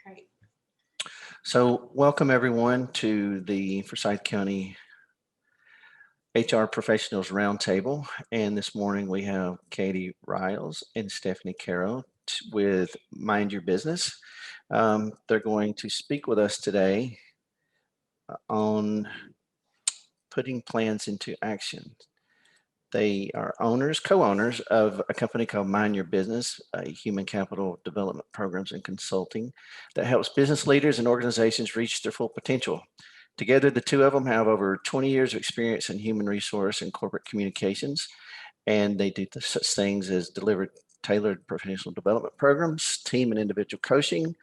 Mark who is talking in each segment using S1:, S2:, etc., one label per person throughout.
S1: Great.
S2: So welcome everyone to the Forsyth County HR Professionals Roundtable. And this morning we have Katie Riles and Stephanie Carroll with Mind Your Business. They're going to speak with us today on putting plans into action. They are co-owners of a company called Mind Your Business, a human capital development programs and consulting that helps business leaders and organizations reach their full potential. Together, the two of them have over 20 years of experience in human resource and corporate communications, and they do such things as deliver tailored professional development programs, team and individual coaching,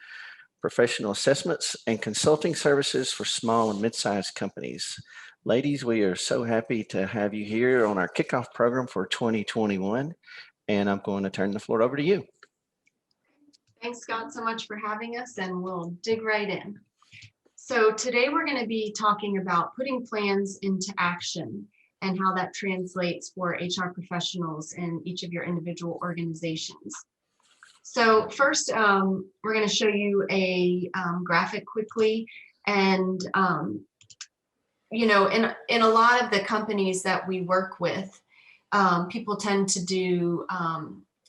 S2: professional assessments, and consulting services for small and mid-sized companies. Ladies, we are so happy to have you here on our kickoff program for 2021, and I'm going to turn the floor over to you.
S1: Thanks, Scott, so much for having us, and we'll dig right in. So today we're going to be talking about putting plans into action and how that translates for HR professionals in each of your individual organizations. So first, we're going to show you a graphic quickly, and you know, in a lot of the companies that we work with, people tend to do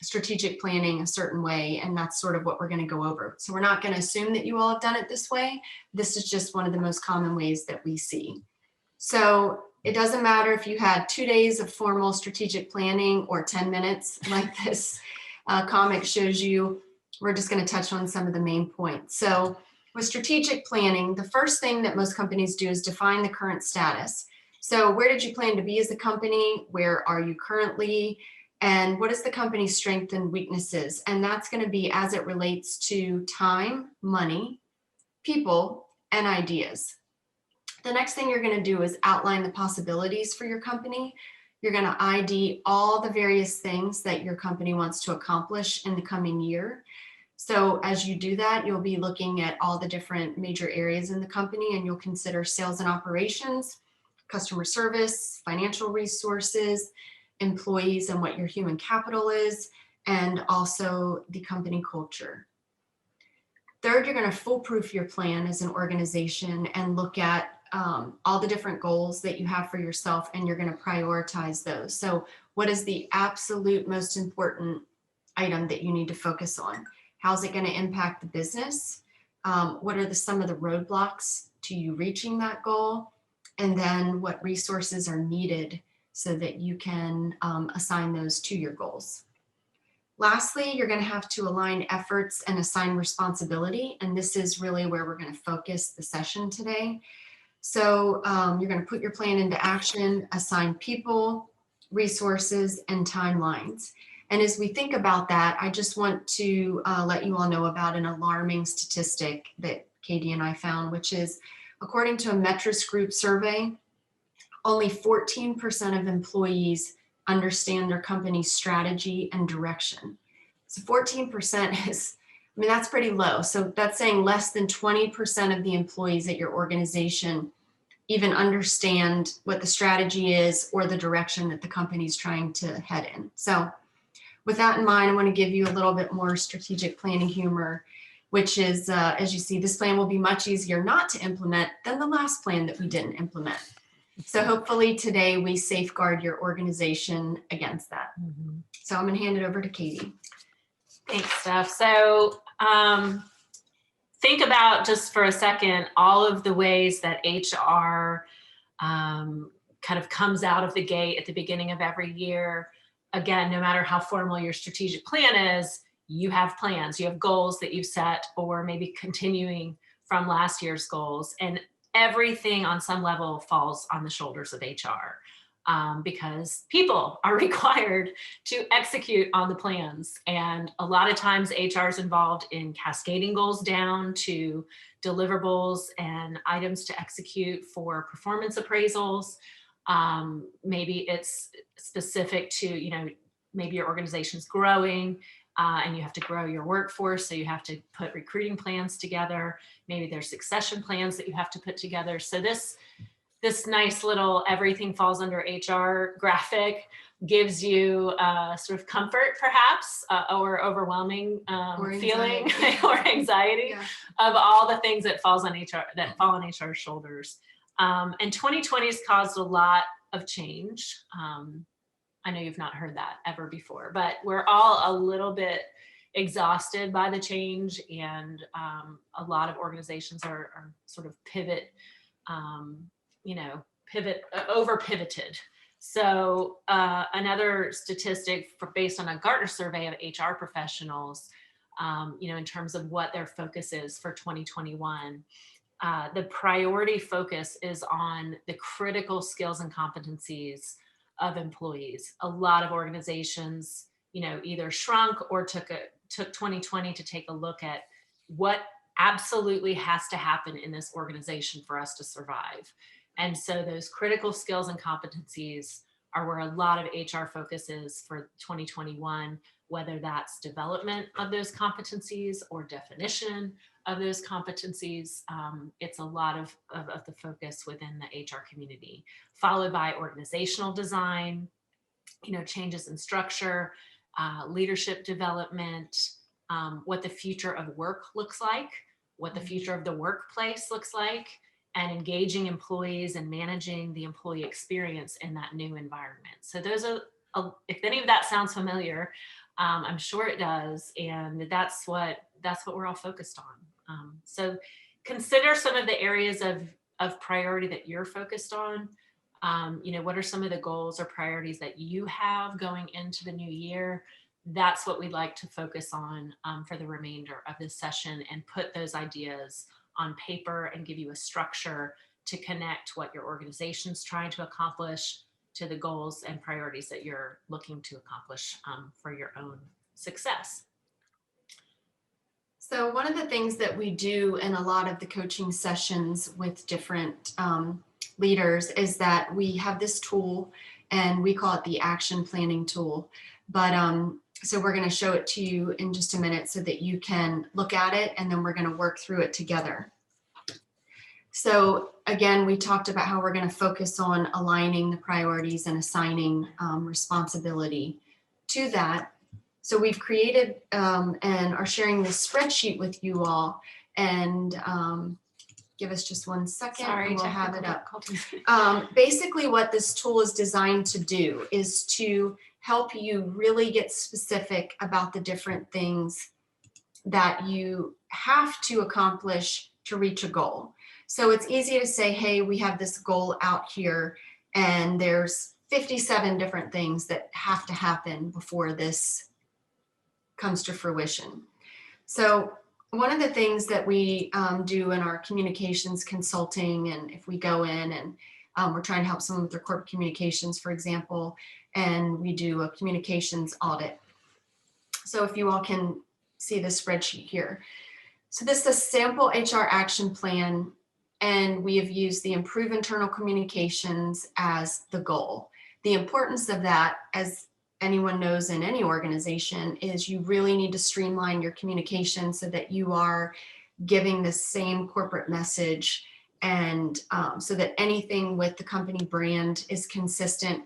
S1: strategic planning a certain way, and that's sort of what we're going to go over. So we're not going to assume that you all have done it this way. This is just one of the most common ways that we see. So it doesn't matter if you had 2 days of formal strategic planning or 10 minutes like this comic shows you. We're just going to touch on some of the main points. So with strategic planning, the first thing that most companies do is define the current status. So where did you plan to be as a company? Where are you currently? And what is the company's strengths and weaknesses? And that's going to be as it relates to time, money, people, and ideas. The next thing you're going to do is outline the possibilities for your company. You're going to ID all the various things that your company wants to accomplish in the coming year. So as you do that, you'll be looking at all the different major areas in the company, and you'll consider sales and operations, customer service, financial resources, employees and what your human capital is, and also the company culture. Third, you're going to foolproof your plan as an organization and look at all the different goals that you have for yourself, and you're going to prioritize those. So what is the absolute most important item that you need to focus on? How's it going to impact the business? What are some of the roadblocks to you reaching that goal? And then what resources are needed so that you can assign those to your goals. Lastly, you're going to have to align efforts and assign responsibility. And this is really where we're going to focus the session today. So you're going to put your plan into action, assign people, resources, and timelines. And as we think about that, I just want to let you all know about an alarming statistic that Katie and I found, which is, according to a Metris Group survey, only 14% of employees understand their company's strategy and direction. So 14% is, I mean, that's pretty low. So that's saying less than 20% of the employees at your organization even understand what the strategy is or the direction that the company's trying to head in. So with that in mind, I want to give you a little bit more strategic planning humor, which is, as you see, this plan will be much easier not to implement than the last plan that we didn't implement. So hopefully today we safeguard your organization against that. So I'm going to hand it over to Katie.
S3: Thanks, Steph. So think about just for a second all of the ways that HR kind of comes out of the gate at the beginning of every year. Again, no matter how formal your strategic plan is, you have plans, you have goals that you've set, or maybe continuing from last year's goals. And everything on some level falls on the shoulders of HR because people are required to execute on the plans. And a lot of times HR is involved in cascading goals down to deliverables and items to execute for performance appraisals. Maybe it's specific to, you know, maybe your organization's growing and you have to grow your workforce, so you have to put recruiting plans together. Maybe there's succession plans that you have to put together. So this this nice little everything falls under HR graphic gives you sort of comfort, perhaps, or overwhelming
S1: Or
S3: feeling
S1: anxiety.
S3: or anxiety
S1: Yeah.
S3: of all the things that fall on HR's shoulders. And 2020 has caused a lot of change. I know you've not heard that ever before, but we're all a little bit exhausted by the change, and a lot of organizations are sort of over pivoted. So another statistic based on a Gartner survey of HR professionals, in terms of what their focus is for 2021, the priority focus is on the critical skills and competencies of employees. A lot of organizations, either shrunk or took 2020 to take a look at what absolutely has to happen in this organization for us to survive. And so those critical skills and competencies are where a lot of HR focus is for 2021, whether that's development of those competencies or definition of those competencies. It's a lot of the focus within the HR community, followed by organizational design, changes in structure, leadership development, what the future of work looks like, what the future of the workplace looks like, and engaging employees and managing the employee experience in that new environment. So those are, if any of that sounds familiar, I'm sure it does, and that's what we're all focused on. So consider some of the areas of priority that you're focused on. What are some of the goals or priorities that you have going into the new year? That's what we'd like to focus on for the remainder of this session, and put those ideas on paper and give you a structure to connect what your organization's trying to accomplish to the goals and priorities that you're looking to accomplish for your own success.
S1: So one of the things that we do in a lot of the coaching sessions with different leaders is that we have this tool, and we call it the action planning tool. But so we're going to show it to you in just a minute so that you can look at it, and then we're going to work through it together. So again, we talked about how we're going to focus on aligning the priorities and assigning responsibility to that. So we've created and are sharing this spreadsheet with you all, and give us just 1 second.
S3: Sorry,
S1: and we'll have it up.
S3: difficulties.
S1: Basically what this tool is designed to do is to help you really get specific about the different things that you have to accomplish to reach a goal. So it's easy to say, hey, we have this goal out here, and there's 57 different things that have to happen before this comes to fruition. So one of the things that we do in our communications consulting, and if we go in and we're trying to help someone with their corporate communications, for example, and we do a communications audit. So if you all can see the spreadsheet here. So this is a sample HR action plan, and we have used the improve internal communications as the goal. The importance of that, as anyone knows in any organization, is you really need to streamline your communication so that you are giving the same corporate message, and so that anything with the company brand is consistent.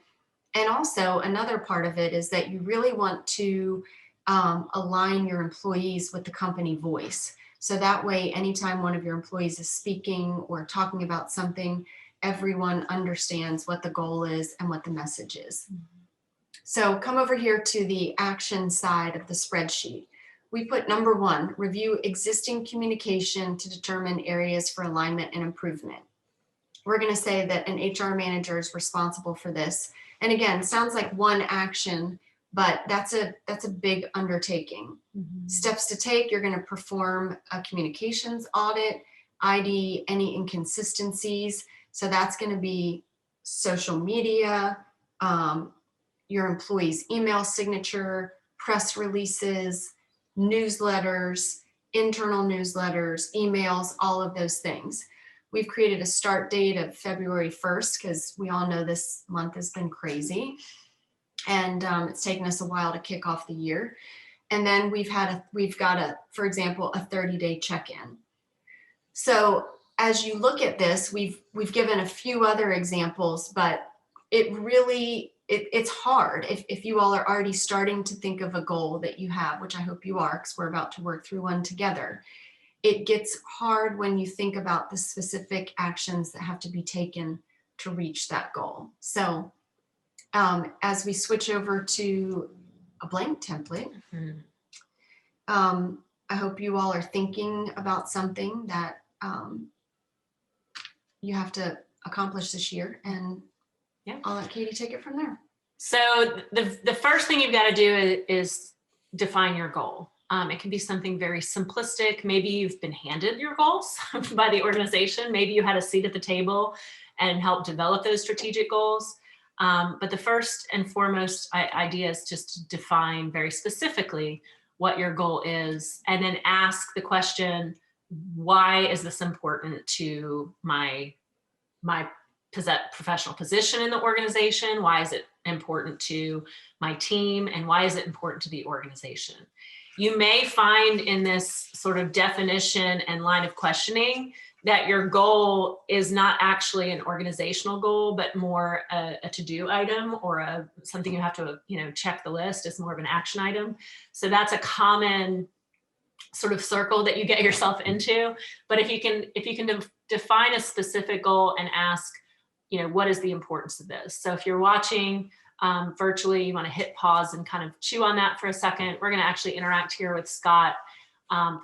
S1: And also another part of it is that you really want to align your employees with the company voice. So that way, anytime one of your employees is speaking or talking about something, everyone understands what the goal is and what the message is. So come over here to the action side of the spreadsheet. We put number 1, review existing communication to determine areas for alignment and improvement. We're going to say that an HR manager is responsible for this. And again, sounds like one action, but that's a big undertaking.
S3: Mm-hmm.
S1: Steps to take: you're going to perform a communications audit, ID any inconsistencies. So that's going to be social media, your employee's email signature, press releases, newsletters, internal newsletters, emails, all of those things. We've created a start date of February 1st because we all know this month has been crazy, and it's taken us a while to kick off the year. And then we've got, for example, a 30-day check-in. So as you look at this, we've given a few other examples, but it really, it's hard if you all are already starting to think of a goal that you have, which I hope you are, because we're about to work through one together. It gets hard when you think about the specific actions that have to be taken to reach that goal. So as we switch over to a blank template, I hope you all are thinking about something that you have to accomplish this year, and I'll let Katie take it from there.
S3: So the first thing you've got to do is define your goal. It can be something very simplistic. Maybe you've been handed your goals by the organization. Maybe you had a seat at the table and helped develop those strategic goals. But the first and foremost idea is just to define very specifically what your goal is, and then ask the question, why is this important to my professional position in the organization? Why is it important to my team? And why is it important to the organization? You may find in this sort of definition and line of questioning that your goal is not actually an organizational goal, but more a to-do item, or something you have to, check the list. It's more of an action item. So that's a common sort of circle that you get yourself into. But if you can define a specific goal and ask, what is the importance of this? So if you're watching virtually, you want to hit pause and kind of chew on that for a second. We're going to actually interact here with Scott,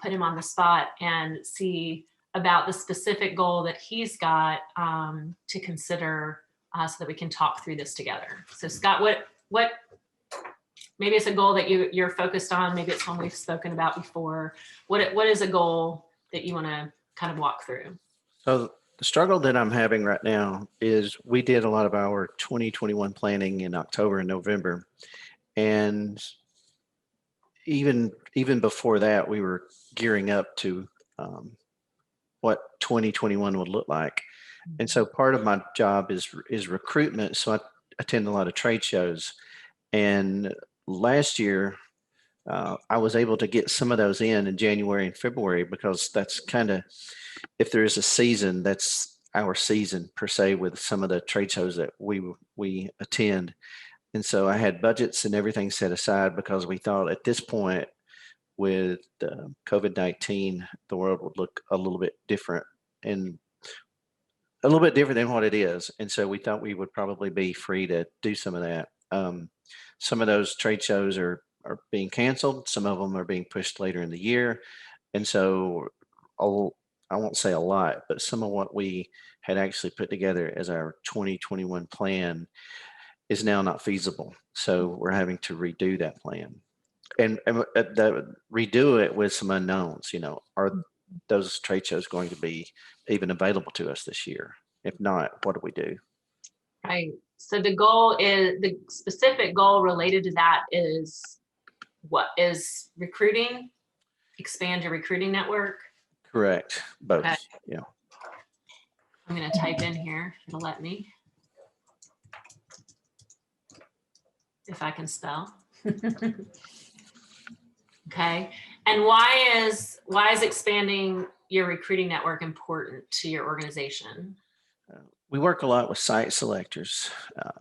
S3: put him on the spot, and see about the specific goal that he's got to consider, so that we can talk through this together. So Scott, what maybe it's a goal that you're focused on, maybe it's one we've spoken about before. What is a goal that you want to kind of walk through?
S2: So the struggle that I'm having right now is we did a lot of our 2021 planning in October and November. And even before that, we were gearing up to what 2021 would look like. And so part of my job is recruitment. So I attend a lot of trade shows. And last year, I was able to get some of those in January and February, because that's kind of, if there is a season, that's our season per se with some of the trade shows that we attend. And so I had budgets and everything set aside, because we thought at this point with COVID-19, the world would look a little bit different, and a little bit different than what it is. And so we thought we would probably be free to do some of that. Some of those trade shows are being canceled. Some of them are being pushed later in the year. And so I won't say a lot, but some of what we had actually put together as our 2021 plan is now not feasible. So we're having to redo that plan, and redo it with some unknowns. Are those trade shows going to be even available to us this year? If not, what do we do?
S3: Right. So the specific goal related to that is what is recruiting, expand your recruiting network.
S2: Correct. Both.
S3: Okay.
S2: Yeah.
S3: I'm going to type in here. It'll let me. If I can spell. Okay. And why is expanding your recruiting network important to your organization?
S2: We work a lot with site selectors,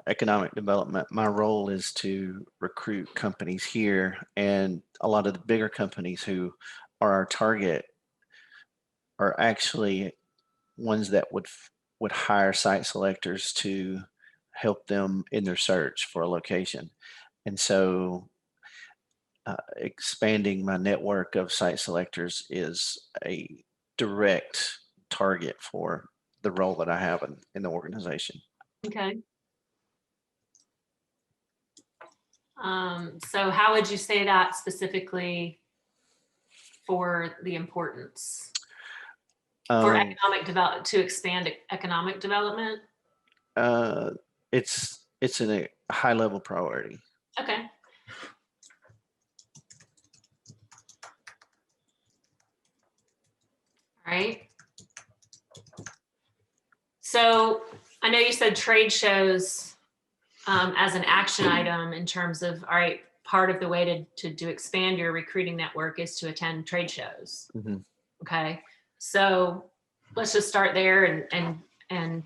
S2: economic development. My role is to recruit companies here, and a lot of the bigger companies who are our target are actually ones that would hire site selectors to help them in their search for a location. And so expanding my network of site selectors is a direct target for the role that I have in the organization.
S3: Okay. So how would you say that specifically for the importance for economic development, to expand economic development?
S2: It's a high level priority.
S3: Okay. All right. So I know you said trade shows as an action item in terms of, all right, part of the way to expand your recruiting network is to attend trade shows.
S2: Mm-hmm.
S3: Okay. So let's just start there and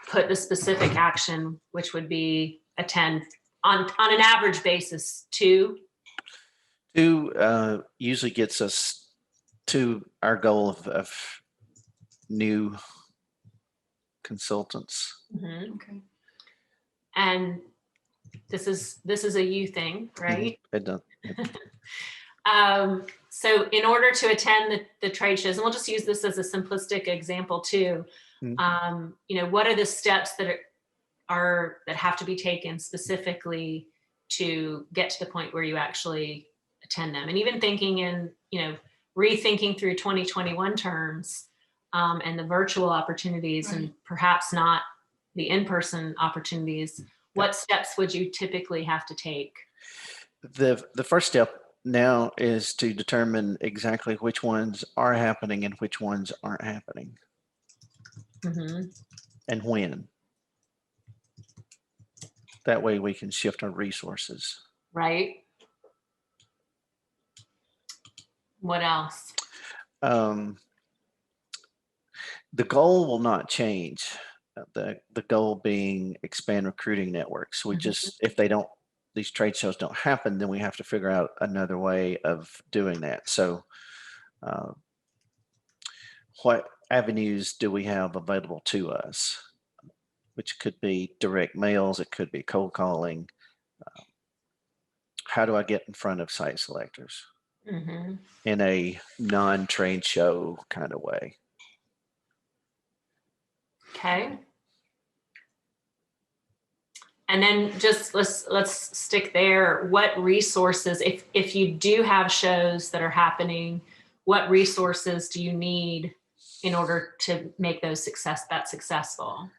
S3: put the specific action, which would be attend on an average basis 2.
S2: 2 usually gets us to our goal of new consultants.
S3: Mhm.
S1: Okay.
S3: And this is a you thing, right?
S2: It does.
S3: So in order to attend the trade shows, and we'll just use this as a simplistic example too, what are the steps that have to be taken specifically to get to the point where you actually attend them? And even thinking in, rethinking through 2021 terms, and the virtual opportunities, and perhaps not the in-person opportunities, what steps would you typically have to take?
S2: The first step now is to determine exactly which ones are happening and which ones aren't happening, and when. That way we can shift our resources.
S3: Right. What else?
S2: The goal will not change. The goal being expand recruiting networks. We just, if these trade shows don't happen, then we have to figure out another way of doing that. So what avenues do we have available to us? Which could be direct mails, it could be cold calling. How do I get in front of site selectors in a non-trade show kind of way?
S3: Okay. And then just let's stick there. What resources, if you do have shows that are happening, what resources do you need in order to make those successful?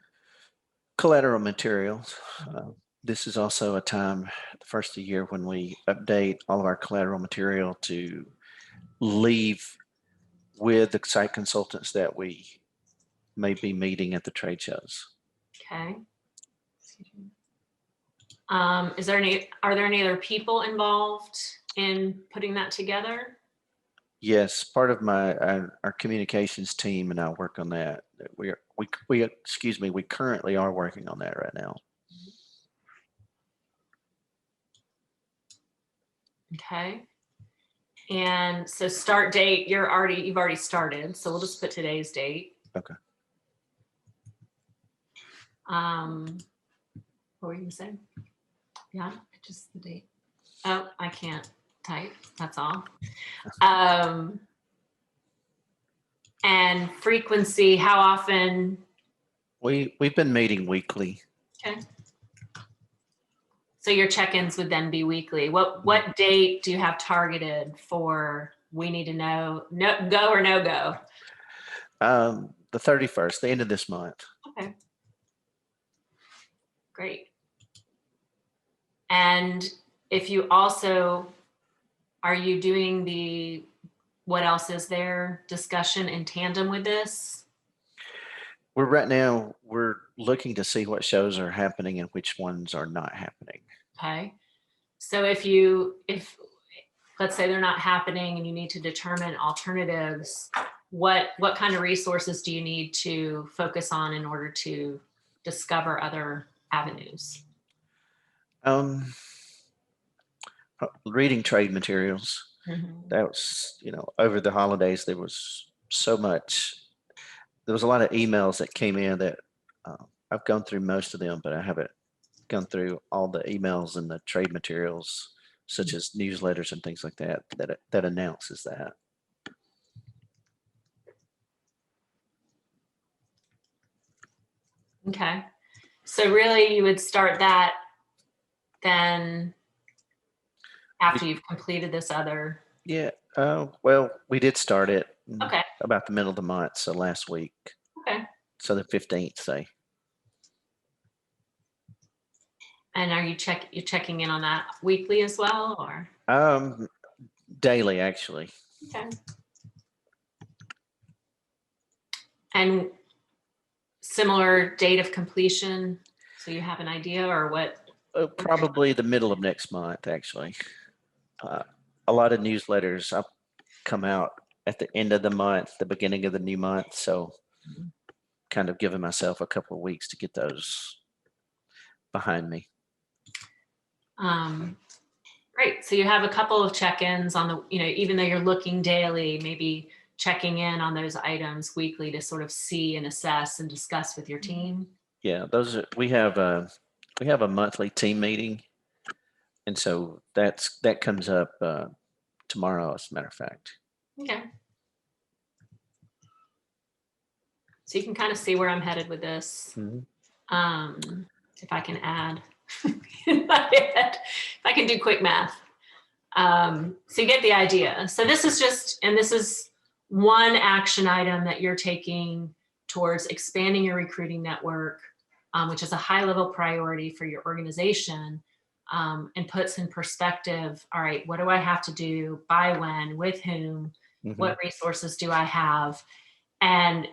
S2: Collateral materials. This is also a time, the first of the year, when we update all of our collateral material to leave with the site consultants that we may be meeting at the trade shows.
S3: Okay. Are there any other people involved in putting that together?
S2: Yes, part of our communications team and I work on that. We currently are working on that right now.
S3: Okay. And so start date, you've already started, so we'll just put today's date.
S2: Okay.
S3: What were you gonna say? Yeah,
S1: Just the date.
S3: oh, I can't type, that's all. And frequency, how often?
S2: We've been meeting weekly.
S3: Okay. So your check-ins would then be weekly. What date do you have targeted for, we need to know, no go or no go?
S2: The 31st, the end of this month.
S3: Okay. Great. And if you also, are you doing the what else is there discussion in tandem with this?
S2: Right now we're looking to see what shows are happening and which ones are not happening.
S3: Okay. So if let's say they're not happening and you need to determine alternatives, what kind of resources do you need to focus on in order to discover other avenues?
S2: Reading trade materials. That was, over the holidays, there was a lot of emails that came in that I've gone through most of them, but I haven't gone through all the emails and the trade materials, such as newsletters and things like that announces that.
S3: Okay. So really you would start that then after you've completed this other.
S2: Yeah. Well, we did start it
S3: Okay.
S2: about the middle of the month. So last week.
S3: Okay.
S2: So the 15th, say.
S3: And are you're checking in on that weekly as well, or?
S2: Daily, actually.
S3: Okay. And similar date of completion, so you have an idea, or what?
S2: Probably the middle of next month, actually. A lot of newsletters come out at the end of the month, the beginning of the new month. So kind of giving myself a couple of weeks to get those behind me.
S3: Great. So you have a couple of check-ins on the, even though you're looking daily, maybe checking in on those items weekly to sort of see and assess and discuss with your team.
S2: Yeah, those are, we have a monthly team meeting. And so that comes up tomorrow, as a matter of fact.
S3: Okay. So you can kind of see where I'm headed with this.
S2: Mhm.
S3: If I can add, if I can do quick math. So you get the idea. So this is one action item that you're taking towards expanding your recruiting network, which is a high level priority for your organization, and puts in perspective, all right, what do I have to do, by when, with whom, what resources do I have? And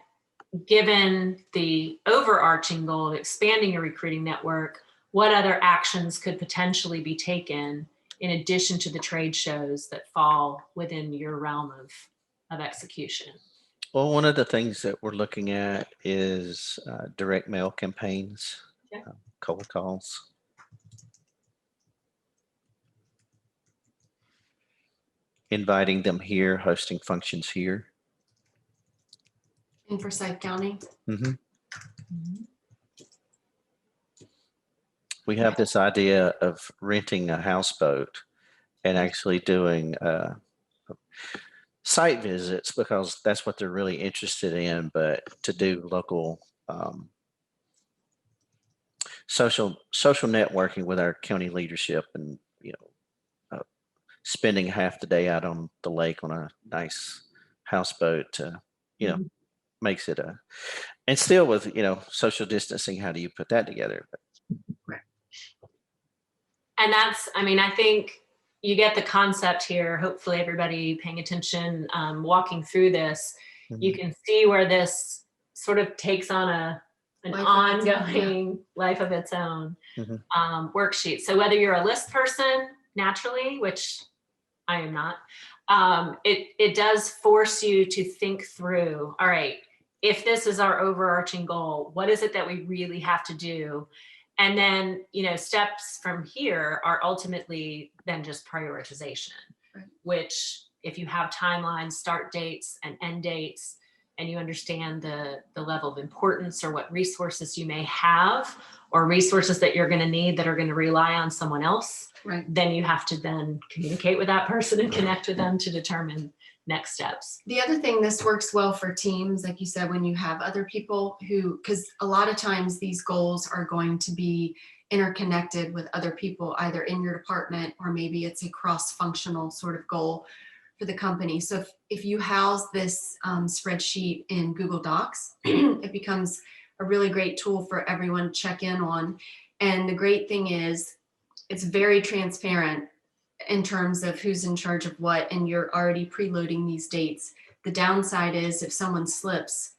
S3: given the overarching goal of expanding your recruiting network, what other actions could potentially be taken in addition to the trade shows that fall within your realm of execution?
S2: Well, one of the things that we're looking at is direct mail campaigns,
S3: Okay.
S2: cold calls. Inviting them here, hosting functions here.
S1: In Forsyth County.
S2: We have this idea of renting a houseboat and actually doing site visits, because that's what they're really interested in, but to do local social networking with our county leadership, and spending half the day out on the lake on a nice houseboat, makes it and still with social distancing, how do you put that together?
S3: And that's, I think you get the concept here. Hopefully everybody paying attention, walking through this, you can see where this sort of takes on an ongoing life of its own worksheet. So whether you're a list person naturally, which I am not, it does force you to think through, all right, if this is our overarching goal, what is it that we really have to do? And then, steps from here are ultimately then just prioritization, which if you have timelines, start dates and end dates, and you understand the level of importance or what resources you may have or resources that you're going to need that are going to rely on someone else, then you have to then communicate with that person and connect with them to determine next steps.
S1: The other thing, this works well for teams, like you said, when you have other people because a lot of times these goals are going to be interconnected with other people, either in your department or maybe it's a cross-functional sort of goal for the company. So if you house this spreadsheet in Google Docs, it becomes a really great tool for everyone to check in on. And the great thing is it's very transparent in terms of who's in charge of what, and you're already preloading these dates. The downside is if someone slips,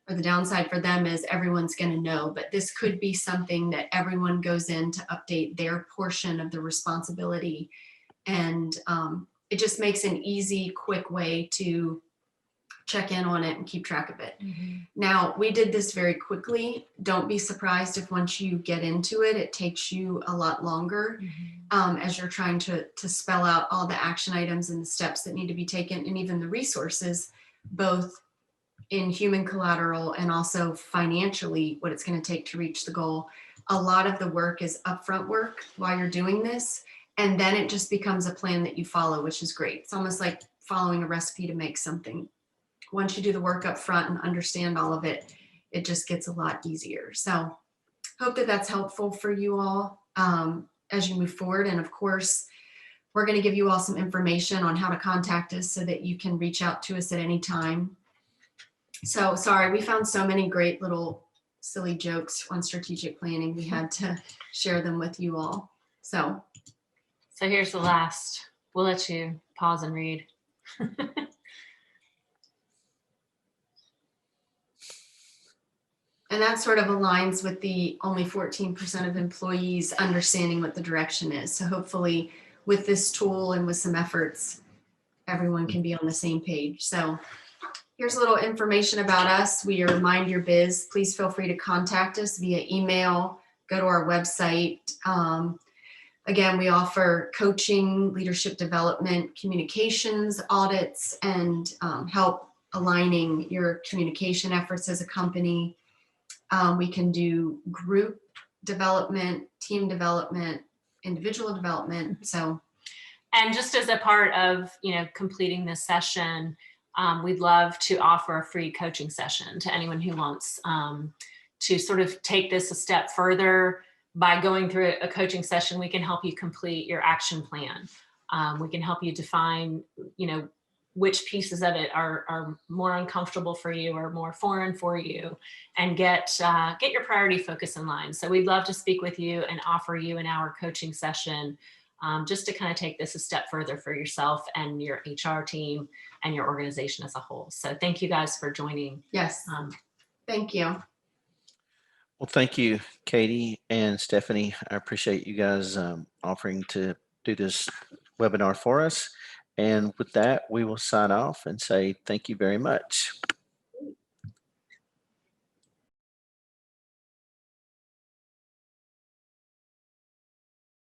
S1: or the downside for them is everyone's going to know, but this could be something that everyone goes in to update their portion of the responsibility. And it just makes an easy, quick way to check in on it and keep track of it. Now, we did this very quickly. Don't be surprised if once you get into it, it takes you a lot longer as you're trying to spell out all the action items and the steps that need to be taken, and even the resources, both in human collateral and also financially, what it's going to take to reach the goal. A lot of the work is upfront work while you're doing this, and then it just becomes a plan that you follow, which is great. It's almost like following a recipe to make something. Once you do the work up front and understand all of it, it just gets a lot easier. So hope that that's helpful for you all as you move forward. And of course, we're going to give you all some information on how to contact us so that you can reach out to us at any time. So sorry, we found so many great little silly jokes on strategic planning. We had to share them with you all. So
S3: here's the last. We'll let you pause and read.
S1: And that sort of aligns with the only 14% of employees understanding what the direction is. So hopefully with this tool and with some efforts, everyone can be on the same page. So here's a little information about us. We are Mind Your Biz. Please feel free to contact us via email, go to our website. Again, we offer coaching, leadership development, communications, audits, and help aligning your communication efforts as a company. We can do group development, team development, individual development. So,
S3: and just as a part of, completing this session, we'd love to offer a free coaching session to anyone who wants to sort of take this a step further. By going through a coaching session, we can help you complete your action plan. We can help you define, which pieces of it are more uncomfortable for you or more foreign for you, and get your priority focus in line. So we'd love to speak with you and offer you an hour coaching session just to kind of take this a step further for yourself and your HR team and your organization as a whole. So thank you guys for joining.
S1: yes, thank you.
S2: Well, thank you, Katie and Stephanie. I appreciate you guys offering to do this webinar for us. And with that, we will sign off and say thank you very much.